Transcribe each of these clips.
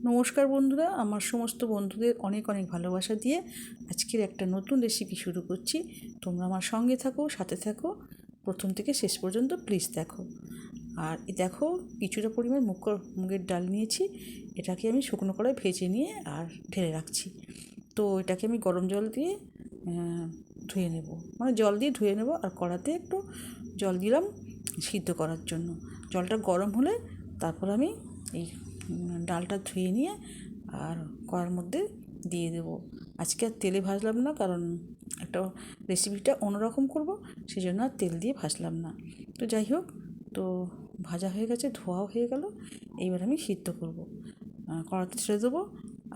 নমস্কার বন্ধুরা, আমার সমস্ত বন্ধুদের অনেক অনেক ভালোবাসা দিয়ে আজকের একটা নতুন রেসিপি শুরু করছি। তোমরা আমার সঙ্গে থাকো, সাথে থাকো, প্রথম থেকে শেষ পর্যন্ত প্লিজ দেখো। আর দেখো, কিছুটা পরিমাণ মুগের ডাল নিয়েছি। এটাকে আমি শুকনো কড়ায় ভেজে নিয়ে আর ঢেলে রাখছি। তো এটাকে আমি গরম জল দিয়ে ধুয়ে নেব, মানে জল দিয়ে ধুয়ে নেব। আর কড়াতে একটু জল দিলাম সিদ্ধ করার জন্য। জলটা গরম হলে তারপর আমি এই ডালটা ধুয়ে নিয়ে আর কড়ার মধ্যে দিয়ে দেবো। আজকে আর তেলে ভাজলাম না, কারণ একটা রেসিপিটা অন্যরকম করব, সেই জন্য আর তেল দিয়ে ভাজলাম না। তো যাই হোক, তো ভাজা হয়ে গেছে, ধোয়াও হয়ে গেল। এইবার আমি সিদ্ধ করব, কড়াতে ছেড়ে দেবো।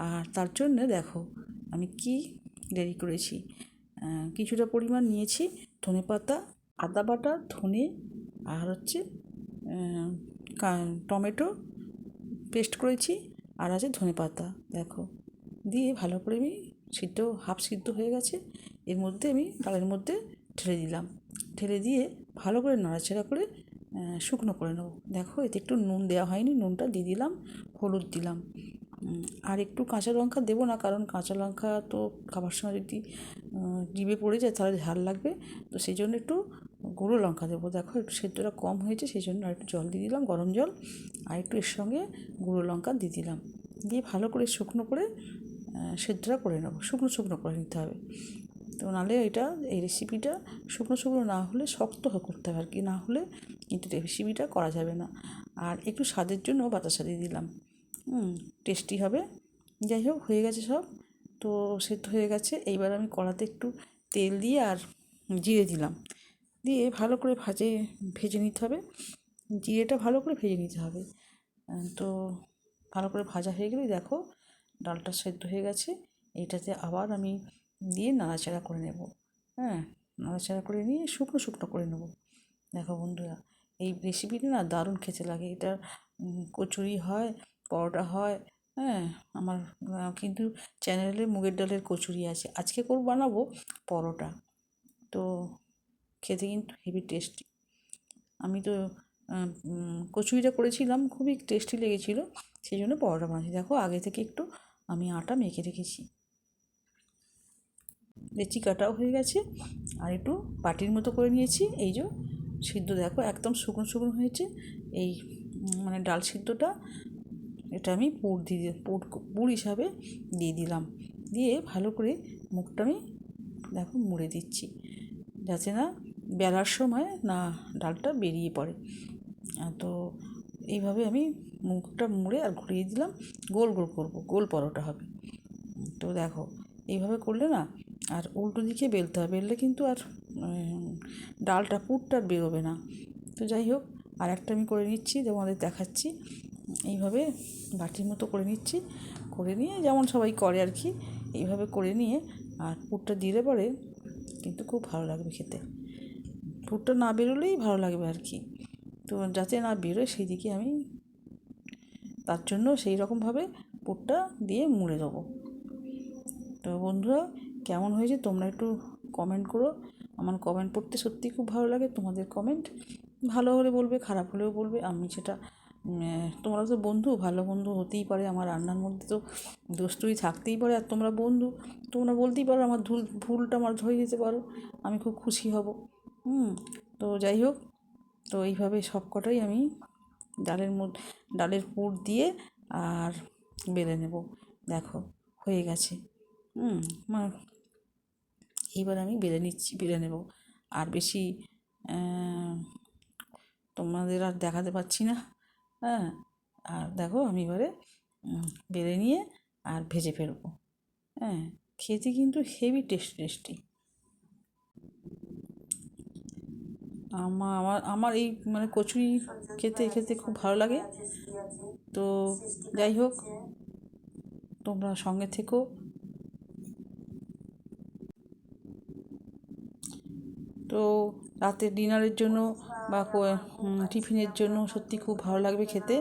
আর তার জন্য দেখো আমি কি রেডি করেছি। কিছুটা পরিমাণ নিয়েছি ধনেপাতা, আদা বাটা, ধনে, আর হচ্ছে টমেটো পেস্ট করেছি, আর আছে ধনেপাতা। দেখো, দিয়ে ভালো করে আমি হাফ সিদ্ধ হয়ে গেছে। এর মধ্যে আমি ডালের মধ্যে ঢেলে দিলাম। ঢেলে দিয়ে ভালো করে নাড়াচাড়া করে শুকনো করে নেবো। দেখো, এতে একটু নুন দেওয়া হয়নি, নুনটা দিয়ে দিলাম, হলুদ দিলাম। আর একটু কাঁচা লঙ্কা দেবো না, কারণ কাঁচা লঙ্কা তো খাবার সময় যদি জিভে পড়ে যায় তাহলে ঝাল লাগবে। তো সেই জন্য একটু গুঁড়ো লঙ্কা দেবো। দেখো, একটু সেদ্ধটা কম হয়েছে, সেই জন্য আর একটু জল দিয়ে দিলাম, গরম জল, আর একটু এর সঙ্গে গুঁড়ো লঙ্কা দিয়ে দিলাম। দিয়ে ভালো করে শুকনো করে সেদ্ধটা করে নেবো, শুকনো শুকনো করে নিতে হবে। তো নাহলে এই রেসিপিটা শুকনো শুকনো না হলে শক্ত করতে হবে আর কি, না হলে কিন্তু রেসিপিটা করা যাবে না। আর একটু স্বাদের জন্য বাতাসা দিয়ে দিলাম, টেস্টি হবে। যাই হোক, হয়ে গেছে সব। তো সেদ্ধ হয়ে গেছে। এইবার আমি কড়াতে একটু তেল দিয়ে আর জিরে দিলাম, দিয়ে ভালো করে ভেজে নিতে হবে। জিরেটা ভালো করে ভেজে নিতে হবে। তো ভালো করে ভাজা হয়ে গেলেই দেখো ডালটা সেদ্ধ হয়ে গেছে। এইটাতে আবার আমি দিয়ে নাড়াচাড়া করে নেব। নাড়াচাড়া করে নিয়ে শুকনো শুকনো করে নেব। দেখো বন্ধুরা, এই রেসিপিটা না দারুণ খেতে লাগে। এটা কচুরি হয়, পরোটা হয়। আমার কিন্তু চ্যানেলে মুগের ডালের কচুরি আছে। আজকে বানাবো পরোটা। তো খেতে কিন্তু হেভি টেস্টি। আমি তো কচুরিটা করেছিলাম, খুবই টেস্টি লেগেছিলো, সেই জন্য পরোটা বানাচ্ছি। দেখো, আগে থেকে একটু আমি আটা মেখে রেখেছি। লেচি কাটাও হয়ে গেছে, আর একটু বাটির মতো করে নিয়েছি। এই যে সিদ্ধ, দেখো একদম শুকনো শুকনো হয়েছে। এই মানে ডাল সিদ্ধটা, এটা আমি পুর হিসাবে দিয়ে দিলাম। দিয়ে ভালো করে মুখটা আমি দেখো মুড়ে দিচ্ছি, যাতে না বেলার সময় না ডালটা বেরিয়ে পড়ে। তো এইভাবে আমি মুখটা মুড়ে আর ঘুরিয়ে দিলাম। গোল গোল করবো, গোল পরোটা হবে। তো দেখো, এইভাবে করলে না, আর উল্টো দিকে বেলতে হবে, বেললে কিন্তু আর পুরটা আর বেরোবে না। তো যাই হোক, আর একটা আমি করে নিচ্ছি, তোমাদের দেখাচ্ছি। এইভাবে বাটির মতো করে নিচ্ছি, করে নিয়ে যেমন সবাই করে আর কি, এইভাবে করে নিয়ে আর পুরটা দিলে পরে কিন্তু খুব ভালো লাগবে খেতে। পুরটা না বেরোলেই ভালো লাগবে আর কি। তো যাতে না বেরোয় সেই দিকে আমি তার জন্য সেই রকমভাবে পুরটা দিয়ে মুড়ে দেবো। তো বন্ধুরা, কেমন হয়েছে তোমরা একটু কমেন্ট করো। আমার কমেন্ট পড়তে সত্যিই খুব ভালো লাগে। তোমাদের কমেন্ট ভালো হলে বলবে, খারাপ হলেও বলবে। আমি সেটা তোমরা তো বন্ধু, ভালো বন্ধু হতেই পারে। আমার রান্নার মধ্যে তো দোষ ত্রুটি থাকতেই পারে, আর তোমরা বন্ধু, তোমরা বলতেই পারো, আমার ভুলটা আমার ধরে দিতে পারো, আমি খুব খুশি হব। তো যাই হোক, তো এইভাবে সব কটাই আমি ডালের পুর দিয়ে আর বেলে নেব। দেখো, হয়ে গেছে। মানে এইবার আমি বেলে নেব। আর বেশি তোমাদের আর দেখাতে পাচ্ছি না। আর দেখো, আমি এবারে বেলে নিয়ে আর ভেজে ফেলবো। খেতে কিন্তু হেভি টেস্টি। আমার এই মানে কচুরি খেতে খেতে খুব ভালো লাগে। তো যাই হোক, তোমরা সঙ্গে থেকো। তো রাতে ডিনারের জন্য বা টিফিনের জন্য সত্যি খুব ভালো লাগবে খেতে।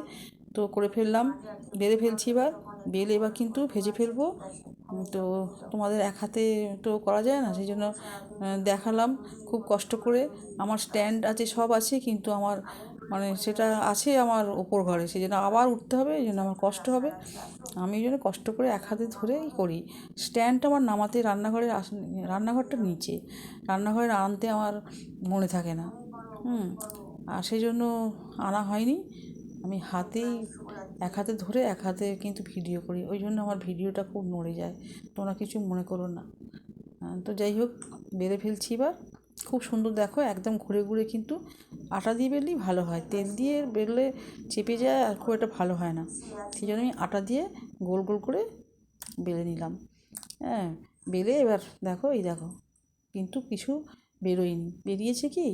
তো করে ফেললাম, বেলে ফেলছি। এবার কিন্তু ভেজে ফেলবো। তো তোমাদের এক হাতে তো করা যায় না, সেই জন্য দেখালাম খুব কষ্ট করে। আমার স্ট্যান্ড আছে, সব আছে, কিন্তু আমার মানে সেটা আছে আমার ওপর ঘরে, সেই জন্য আবার উঠতে হবে, এই জন্য আমার কষ্ট হবে। আমি এই জন্য কষ্ট করে এক হাতে ধরেই করি। স্ট্যান্ডটা আমার নামাতে রান্নাঘরটা নিচে, রান্নাঘরে আনতে আমার মনে থাকে না। আর সেই জন্য আনা হয়নি। আমি হাতেই এক হাতে ধরে এক হাতে কিন্তু ভিডিও করি, ওই জন্য আমার ভিডিওটা খুব নড়ে যায়, তোমরা কিছু মনে করো না। তো যাই হোক, বেলে ফেলছি এবার। খুব সুন্দর দেখো, একদম ঘুরে ঘুরে কিন্তু আটা দিয়ে বেললেই ভালো হয়, তেল দিয়ে বেললে চেপে যায় আর খুব একটা ভালো হয় না। সেই জন্য আমি আটা দিয়ে গোল গোল করে বেলে নিলাম। হ্যাঁ, বেলে এবার দেখো, এই দেখো কিন্তু কিছু বেরোয়নি, বেরিয়েছে কি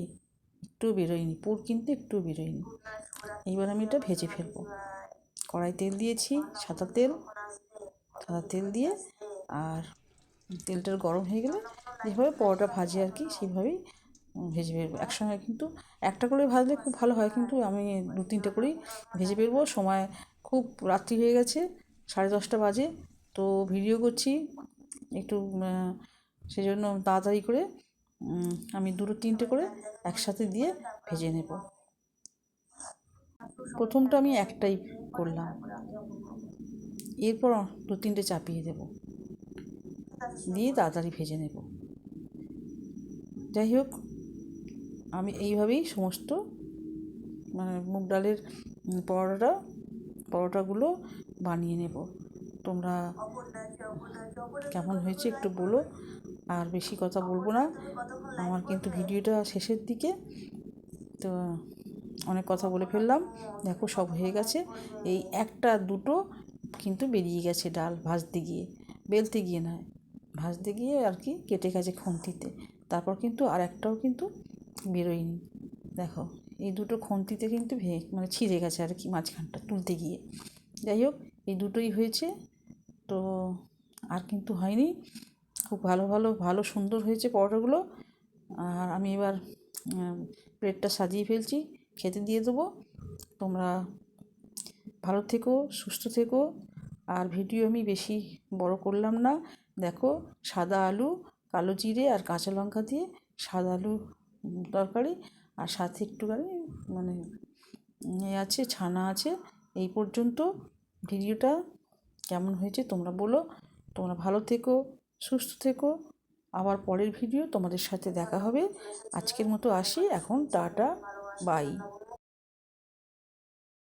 একটু বেরোয়নি, পুর কিন্তু একটু বেরোয়নি। এইবার আমি এটা ভেজে ফেলবো। কড়াই তেল দিয়েছি, সাদা তেল দিয়ে, আর তেলটার গরম হয়ে গেলে যেভাবে পরোটা ভাজে আর কি, সেইভাবেই ভেজে ফেলবো একসঙ্গে। কিন্তু একটা করে ভাজলে খুব ভালো হয়, কিন্তু আমি 2-3টে করেই ভেজে ফেলবো। সময় খুব রাত্রি হয়ে গেছে, 10:30 বাজে, তো ভিডিও করছি একটু, সেই জন্য তাড়াতাড়ি করে আমি 2-3টে করে একসাথে দিয়ে ভেজে নেব। প্রথমটা আমি একটাই করলাম, এরপর 2-3টে চাপিয়ে দেব, দিয়ে তাড়াতাড়ি ভেজে নেব। যাই হোক, আমি এইভাবেই সমস্ত মানে মুগ ডালের পরোটাগুলো বানিয়ে নেব। তোমরা কেমন হয়েছে একটু বলো। আর বেশি কথা বলবো না, আমার কিন্তু ভিডিওটা শেষের দিকে, তো অনেক কথা বলে ফেললাম। দেখো সব হয়ে গেছে, এই 1-2 কিন্তু বেরিয়ে গেছে ডাল ভাজতে গিয়ে, বেলতে গিয়ে নয়, ভাজতে গিয়ে আর কি কেটে গেছে খুন্তিতে। তারপর কিন্তু আর একটাও কিন্তু বেরোয়নি। দেখো এই 2 খুন্তিতে কিন্তু মানে ছিঁড়ে গেছে আর কি মাঝখানটা তুলতে গিয়ে। যাই হোক, এই 2টোই হয়েছে, তো আর কিন্তু হয়নি। খুব ভালো সুন্দর হয়েছে পরোটাগুলো। আর আমি এবার প্লেটটা সাজিয়ে ফেলছি, খেতে দিয়ে দেবো। তোমরা ভালো থেকো, সুস্থ থেকো। আর ভিডিও আমি বেশি বড় করলাম না। দেখো, সাদা আলু, কালো জিরে আর কাঁচা লঙ্কা দিয়ে সাদা আলু তরকারি, আর সাথে একটুখানি মানে আছে, ছানা আছে। এই পর্যন্ত। ভিডিওটা কেমন হয়েছে তোমরা বলো। তোমরা ভালো থেকো, সুস্থ থেকো। আবার পরের ভিডিও তোমাদের সাথে দেখা হবে। আজকের মতো আসি এখন, টাটা, বাই।